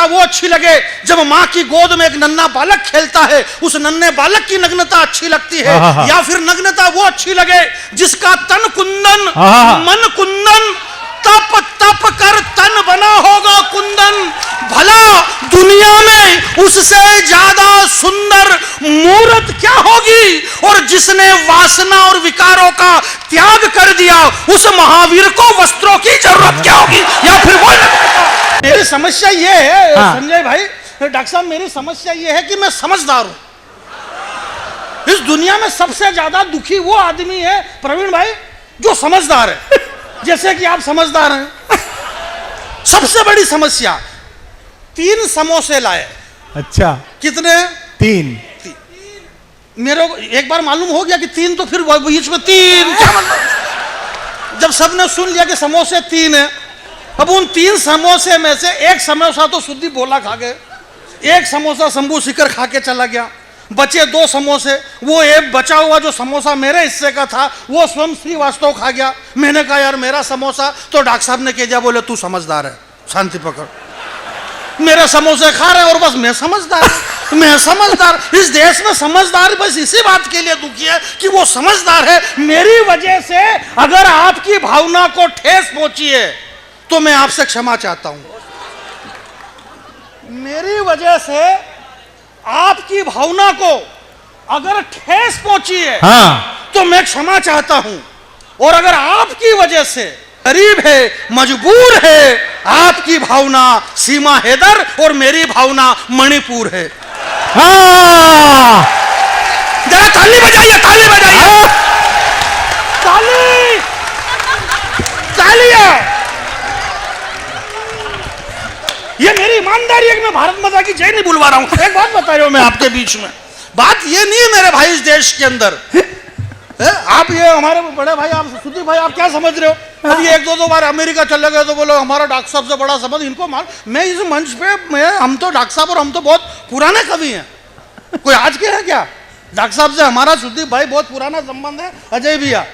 वो अच्छी लगे जब माँ की गोद में एक नन्हा बालक खेलता है, उस नन्हे बालक की नग्नता अच्छी लगती है, या फिर नग्नता वो अच्छी लगे जिसका तन कुंदन मन कुंदन, तप तप कर तन बना होगा कुंदन, भला दुनिया में उससे ज्यादा सुंदर मूर्त क्या होगी। और जिसने वासना और विकारों का त्याग कर दिया, उस महावीर को वस्त्रों की जरूरत क्या होगी। या फिर वो मेरी समस्या ये है संजय भाई, डॉक्टर साहब मेरी समस्या ये है कि मैं समझदार हूं। इस दुनिया में सबसे ज्यादा दुखी वो आदमी है प्रवीण भाई जो समझदार है, जैसे कि आप समझदार हैं। सबसे बड़ी समस्या 3 समोसे लाए। अच्छा, कितने? 3। मेरे को एक बार मालूम हो गया कि 3, तो फिर बीच में 3 क्या मतलब। जब सबने सुन लिया कि समोसे 3 है, अब उन 3 समोसे में से एक समोसा तो शुद्धि बोला खा गए, एक समोसा शंभू शिखर खा के चला गया, बचे 2 समोसे। वो एक बचा हुआ जो समोसा मेरे हिस्से का था वो स्वयं श्रीवास्तव खा गया। मैंने कहा यार मेरा समोसा, तो डॉक्टर साहब ने कह दिया, बोले तू समझदार है, शांति पकड़, मेरे समोसे खा रहे और बस मैं समझदार, मैं समझदार। इस देश में समझदार बस इसी बात के लिए दुखी है कि वो समझदार है। मेरी वजह से अगर आपकी भावना को ठेस पहुंची है तो मैं आपसे क्षमा चाहता हूं। मेरी वजह से आपकी भावना को अगर ठेस पहुंची है तो मैं क्षमा चाहता हूं। और अगर आपकी वजह से गरीब है, मजबूर है, आपकी भावना सीमा हैदर और मेरी भावना मणिपुर है। जरा ताली बजाइए, ताली बजाइए, ताली, तालियां। ये मेरी ईमानदारी है कि मैं भारत माता की जय नहीं बुलवा रहा हूं। एक बात बता रहा हूं मैं आपके बीच में, बात ये नहीं है मेरे भाई इस देश के अंदर आप ये हमारे बड़े भाई, आप सुधीर भाई, आप क्या समझ रहे हो। अब ये 1-2 बार अमेरिका चले गए तो बोलो हमारा डॉक्टर साहब से बड़ा संबंध, इनको मान। मैं इस मंच पे हम तो डॉक्टर साहब और हम तो बहुत पुराने कवि हैं, कोई आज के हैं क्या। डॉक्टर साहब से हमारा सुधीर भाई बहुत पुराना संबंध है, अजय भैया।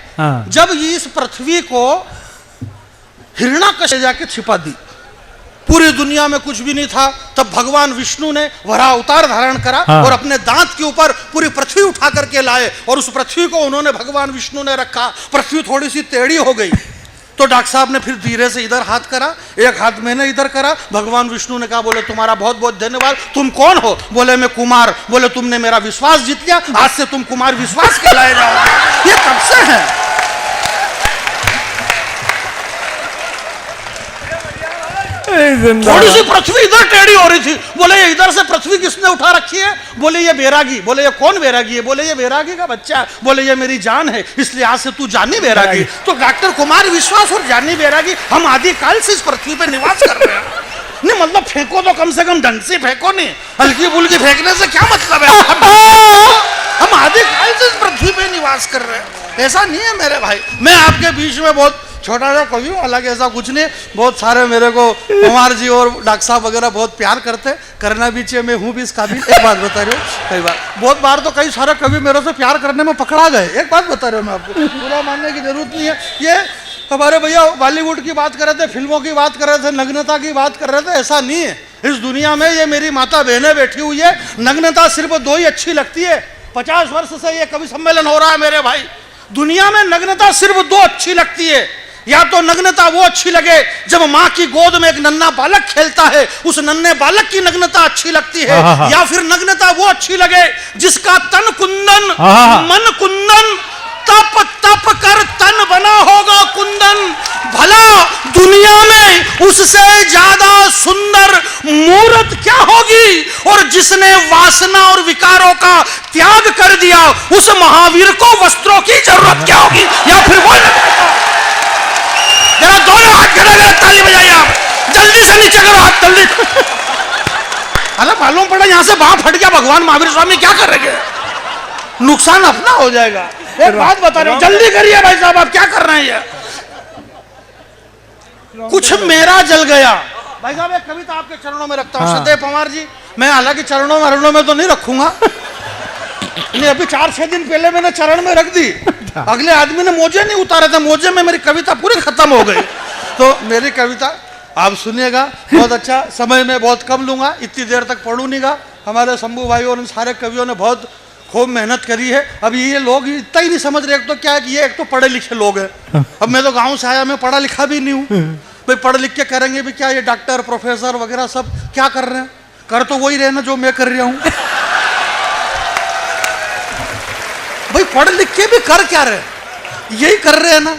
जब इस पृथ्वी को हिरण्याकश्यप जाके छिपा दी, पूरी दुनिया में कुछ भी नहीं था, तब भगवान विष्णु ने वराह अवतार धारण करा और अपने दांत के ऊपर पूरी पृथ्वी उठा करके लाए और उस पृथ्वी को उन्होंने भगवान विष्णु ने रखा। पृथ्वी थोड़ी सी टेढ़ी हो गई तो डॉक्टर साहब ने फिर धीरे से इधर हाथ करा, एक हाथ मैंने इधर करा। भगवान विष्णु ने कहा, बोले तुम्हारा बहुत बहुत धन्यवाद। तुम कौन हो? बोले मैं कुमार। बोले तुमने मेरा विश्वास जीत लिया, आज से तुम कुमार विश्वास कहलाए जाओगे। ये कब से है? थोड़ी सी पृथ्वी इधर टेढ़ी हो रही थी, बोले ये इधर से पृथ्वी किसने उठा रखी है? बोले ये बैरागी। बोले ये कौन बैरागी है? बोले ये बैरागी का बच्चा है। बोले ये मेरी जान है, इसलिए आज से तू जानी बैरागी। तो डॉक्टर कुमार विश्वास और जानी बैरागी हम आदिकाल से इस पृथ्वी पे निवास कर रहे हैं। नहीं मतलब फेंको तो कम से कम ढंग से फेंको, नहीं हल्की फुल्की फेंकने से क्या मतलब है। हम आदिकाल से इस पृथ्वी पे निवास कर रहे हैं, ऐसा नहीं है मेरे भाई। मैं आपके बीच में बहुत छोटा सा कवि हूँ, हालांकि ऐसा कुछ नहीं। बहुत सारे मेरे को कुमार जी और डॉक्टर साहब वगैरह बहुत प्यार करते, करना भी चाहिए, मैं हूँ भी इस काबिल। एक बात बता रही हूँ, कई बार बहुत बार तो कई सारे कवि मेरे से प्यार करने में पकड़ा गए। एक बात बता रही हूँ मैं आपको, पूरा मानने की जरूरत नहीं है। ये हमारे भैया बॉलीवुड की बात कर रहे थे, फिल्मों की बात कर रहे थे, नग्नता की बात कर रहे थे, ऐसा नहीं है। इस दुनिया में ये मेरी माता बहनें बैठी हुई है, नग्नता सिर्फ 2 ही अच्छी लगती है। 50 वर्ष से ये कवि सम्मेलन हो रहा है मेरे भाई। दुनिया में नग्नता सिर्फ 2 अच्छी लगती है, या तो नग्नता वो अच्छी लगे जब माँ की गोद में एक नन्हा बालक खेलता है, उस नन्हे बालक की नग्नता अच्छी लगती है, या फिर नग्नता वो अच्छी लगे जिसका तन कुंदन मन कुंदन, तप तप कर तन बना होगा कुंदन, भला दुनिया में उससे ज्यादा सुंदर मूर्त क्या होगी। और जिसने वासना और विकारों का त्याग कर दिया, उस महावीर को वस्त्रों की जरूरत क्या होगी। या फिर वो जरा दोनों हाथ खड़े करें, ताली बजाइए आप, जल्दी से नीचे करो हाथ जल्दी। अरे मालूम पड़ा यहाँ से बाँह फट गया, भगवान महावीर स्वामी क्या करेंगे, नुकसान अपना हो जाएगा। एक बात बता रहे हो, जल्दी करिए भाई साहब, आप क्या कर रहे हैं। कुछ मेरा जल गया भाई साहब। एक कविता आपके चरणों में रखता हूँ, सदैव पवार जी। मैं हालांकि चरणों में तो नहीं रखूंगा, नहीं अभी 4-6 दिन पहले मैंने चरण में रख दी, अगले आदमी ने मोजे नहीं उतारे थे, मोजे में मेरी कविता पूरी खत्म हो गई। तो मेरी कविता आप सुनिएगा, बहुत अच्छा। समय में बहुत कम लूंगा, इतनी देर तक पढ़ू नहीं गा। हमारे शंभू भाई और उन सारे कवियों ने बहुत खूब मेहनत करी है। अब ये लोग इतना ही नहीं समझ रहे, एक तो क्या है कि ये एक तो पढ़े लिखे लोग हैं। अब मैं तो गांव से आया, मैं पढ़ा लिखा भी नहीं हूँ। भाई पढ़ लिख के करेंगे भी क्या, ये डॉक्टर प्रोफेसर वगैरह सब क्या कर रहे हैं? कर तो वही रहे ना जो मैं कर रहा हूँ। भाई पढ़ लिख के भी कर क्या रहे, यही कर रहे हैं ना।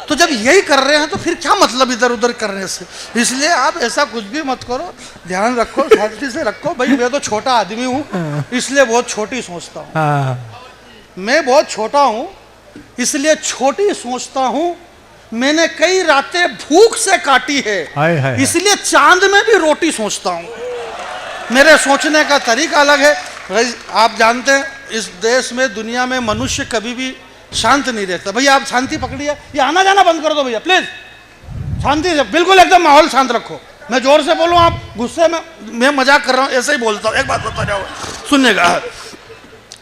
तो जब यही कर रहे हैं तो फिर क्या मतलब इधर उधर करने से। इसलिए आप ऐसा कुछ भी मत करो, ध्यान रखो, शांति से रखो। भाई मैं तो छोटा आदमी हूँ, इसलिए बहुत छोटी सोचता हूँ। मैं बहुत छोटा हूँ इसलिए छोटी सोचता हूँ। मैंने कई रातें भूख से काटी है, इसलिए चांद में भी रोटी सोचता हूँ। मेरे सोचने का तरीका अलग है। आप जानते हैं इस देश में, दुनिया में मनुष्य कभी भी शांत नहीं रहता। भैया आप शांति पकड़िए, ये आना जाना बंद कर दो भैया प्लीज। शांति से बिल्कुल एकदम माहौल शांत रखो। मैं जोर से बोलूँ, आप गुस्से में, मैं मजाक कर रहा हूँ, ऐसे ही बोलता हूँ। एक बात बता रहा हूँ, सुनिएगा।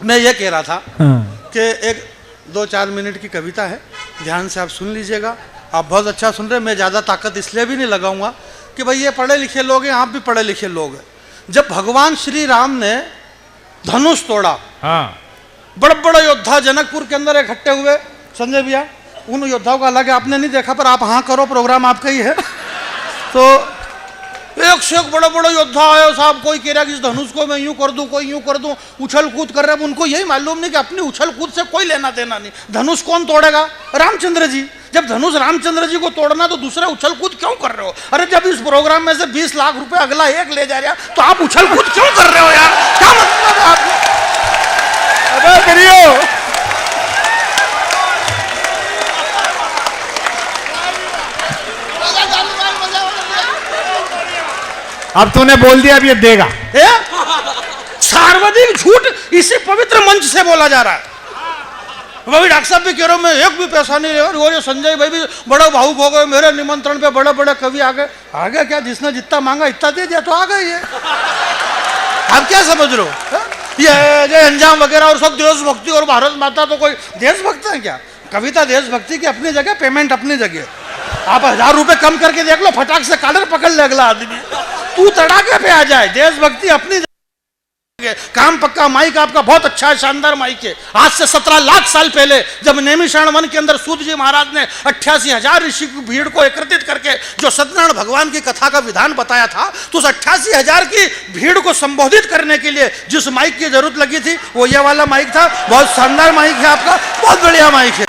मैं ये कह रहा था कि एक 2-4 मिनट की कविता है, ध्यान से आप सुन लीजिएगा। आप बहुत अच्छा सुन रहे हैं। मैं ज़्यादा ताकत इसलिए भी नहीं लगाऊंगा कि भाई ये पढ़े लिखे लोग हैं, आप भी पढ़े लिखे लोग हैं। जब भगवान श्री राम ने धनुष तोड़ा, बड़े बड़े योद्धा जनकपुर के अंदर इकट्ठे हुए, संजय भैया उन योद्धाओं का अलग है, आपने नहीं देखा पर आप हाँ करो, प्रोग्राम आपका ही है। तो एक से एक बड़े बड़े योद्धा आए साहब। कोई कह रहा कि इस धनुष को मैं यूं कर दूं, कोई यूं कर दूं, उछल कूद कर रहे हैं। उनको यही मालूम नहीं कि अपनी उछल कूद से कोई लेना देना नहीं। धनुष कौन तोड़ेगा? रामचंद्र जी। जब धनुष रामचंद्र जी को तोड़ना तो दूसरे उछल कूद क्यों कर रहे हो? अरे जब इस प्रोग्राम में से 20 लाख रुपए अगला एक ले जा रहा तो आप उछल कूद क्यों कर रहे हो यार? क्या मतलब है आपको? अब तूने बोल दिया, अब ये देगा। सार्वजनिक झूठ इसी पवित्र मंच से बोला जा रहा है। वही डॉक्टर साहब भी कह रहे हो, मैं एक भी पैसा नहीं ले। और ये संजय भाई भी बड़ा भावुक हो गए, मेरे निमंत्रण पे बड़े बड़े कवि आ गए। आ गए क्या? जिसने जितना मांगा इतना दे दिया तो आ गए। ये आप क्या समझ रहे हो? ये अंजाम वगैरह और सब देशभक्ति और भारत माता, तो कोई देशभक्त है क्या? कविता देशभक्ति की अपनी जगह, पेमेंट अपनी जगह। आप 1000 रुपए कम करके देख लो, फटाक से कॉलर पकड़ ले अगला आदमी। तू तड़ाके पे आ जाए, देशभक्ति अपनी जगह। काम पक्का माइक आपका बहुत अच्छा है, शानदार माइक है। आज से 17 लाख साल पहले जब नैमिषारण वन के अंदर सूत जी महाराज ने 88,000 ऋषि की भीड़ को एकत्रित करके जो सत्यनारायण भगवान की कथा का विधान बताया था, तो उस 88,000 की भीड़ को संबोधित करने के लिए जिस माइक की जरूरत लगी थी वो ये वाला माइक था। बहुत शानदार माइक है आपका, बहुत बढ़िया माइक है।